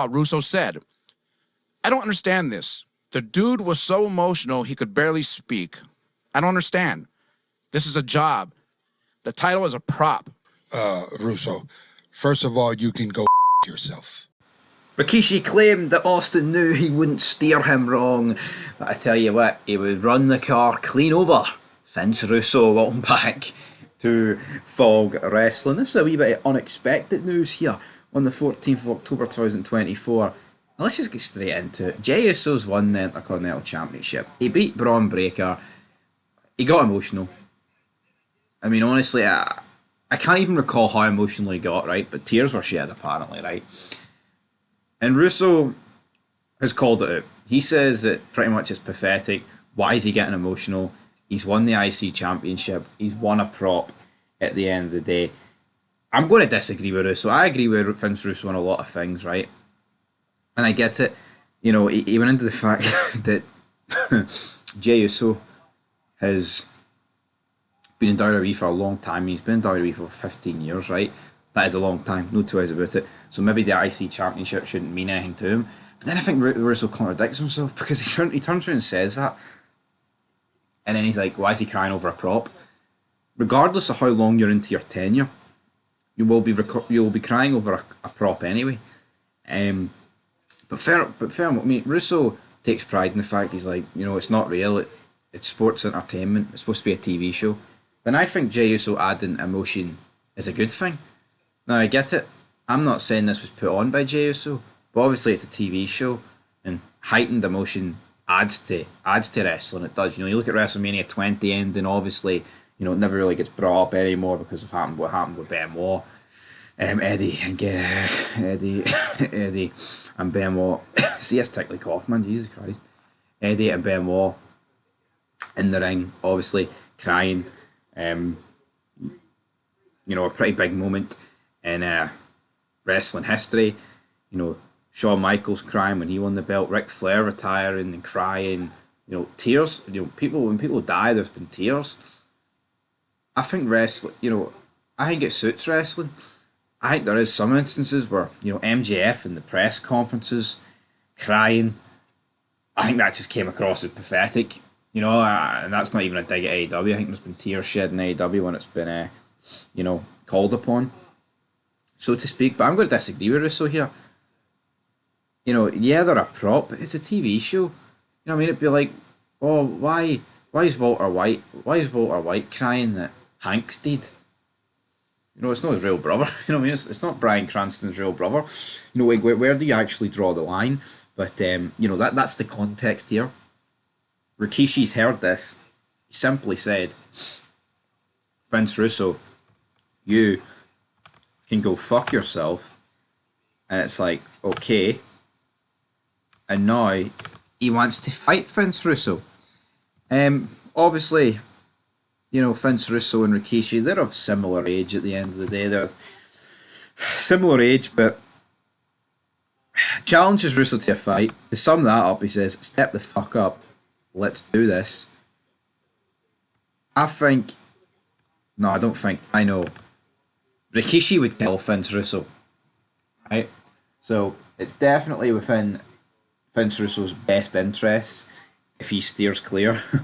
Russo said, I don't understand this. The dude was so emotional he could barely speak. I don't understand. This is a job. The title is a prop. Russo, first of all, you can go yourself. Rikishi claimed that Austin knew he wouldn't steer him wrong, but I tell you what, he would run the car clean over. Vince Russo, welcome back to Fog Wrestling. This is a wee bit of unexpected news here on the 14th of October 2024. Now let's just get straight into it. Jey Uso's won the Intercontinental Championship. He beat Braun Breaker. He got emotional. I mean, honestly, I can't even recall how emotional he got, right? But tears were shed, apparently, right? And Russo has called it out. He says that pretty much it's pathetic. Why is he getting emotional? He's won the IC Championship. He's won a prop at the end of the day. I'm going to disagree with Russo. I agree with Vince Russo on a lot of things, right? And I get it. You know, he went into the fact that Jey Uso has been in WWE for a long time. He's been in WWE for 15 years, right? That is a long time, no two ways about it. So maybe the IC Championship shouldn't mean anything to him. But then I think Russo contradicts himself because he turns around and says that. And then he's like, why is he crying over a prop? Regardless of how long you're into your tenure, you will be crying over a prop anyway. But fair, I mean, Russo takes pride in the fact he's like, you know, it's not real. It's sports entertainment. It's supposed to be a TV show. And I think Jey Uso adding emotion is a good thing. Now, I get it. I'm not saying this was put on by Jey Uso, but obviously it's a TV show, and heightened emotion adds to wrestling. It does. You know, you look at WrestleMania 20 ending, obviously, you know, it never really gets brought up anymore because of what happened with Benoit. Eddie and Benoit. See, that's tickly cough, man. Jesus Christ. Eddie and Benoit in the ring, obviously crying. You know, a pretty big moment in wrestling history. You know, Shawn Michaels crying when he won the belt, Ric Flair retiring and crying. You know, tears. You know, when people die, there's been tears. I think wrestling. You know, I think it suits wrestling. I think there is some instances where, you know, MJF in the press conferences crying. I think that just came across as pathetic. You know, and that's not even a dig at AEW. I think there's been tears shed in AEW when it's been, you know, called upon, so to speak. But I'm going to disagree with Russo here. You know, yeah, they're a prop, but it's a TV show. You know what I mean? It'd be like, oh, why is Walter White crying that Hank's dead? You know, it's not his real brother. You know what I mean? It's not Bryan Cranston's real brother. You know, where do you actually draw the line? But you know, that's the context here. Rikishi's heard this. He simply said, Vince Russo, you can go fuck yourself. And it's like, okay. And now he wants to fight Vince Russo. Obviously, you know, Vince Russo and Rikishi, they're of similar age at the end of the day. They're similar age, but challenges Russo to a fight. To sum that up, he says, step the fuck up. Let's do this. I think... No, I don't think. I know. Rikishi would kill Vince Russo. Right? So, it's definitely within Vince Russo's best interests if he steers clear. I'm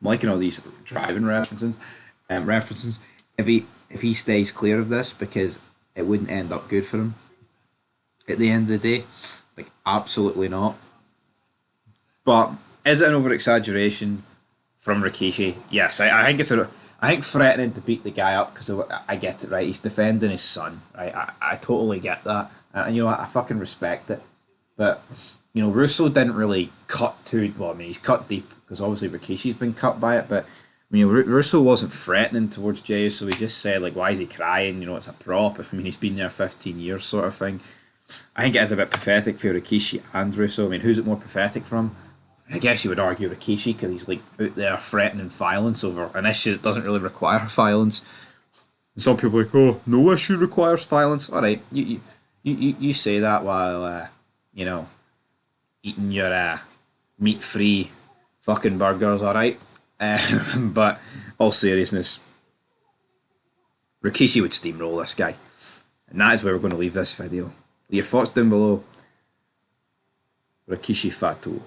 liking all these driving references. If he stays clear of this, because it wouldn't end up good for him at the end of the day. Like, absolutely not. But is it an over-exaggeration from Rikishi? Yes, I think it's I think threatening to beat the guy up, because I get it, right? He's defending his son, right? I totally get that. And, you know, I fucking respect it. But, you know, Russo didn't really cut too... Well, I mean, he's cut deep, because obviously Rikishi's been cut by it, but, I mean, Russo wasn't threatening towards Jey, so he just said, like, why is he crying? You know, it's a prop. I mean, he's been there 15 years, sort of thing. I think it is a bit pathetic for Rikishi and Russo. I mean, who's it more pathetic from? I guess you would argue Rikishi, because he's, like, out there threatening violence over an issue that doesn't really require violence. And some people are like, oh, no issue requires violence. All right, you say that while, you know, eating your meat-free fucking burgers, all right? But all seriousness, Rikishi would steamroll this guy. And that is where we're going to leave this video. Leave your thoughts down below. Rikishi Fato.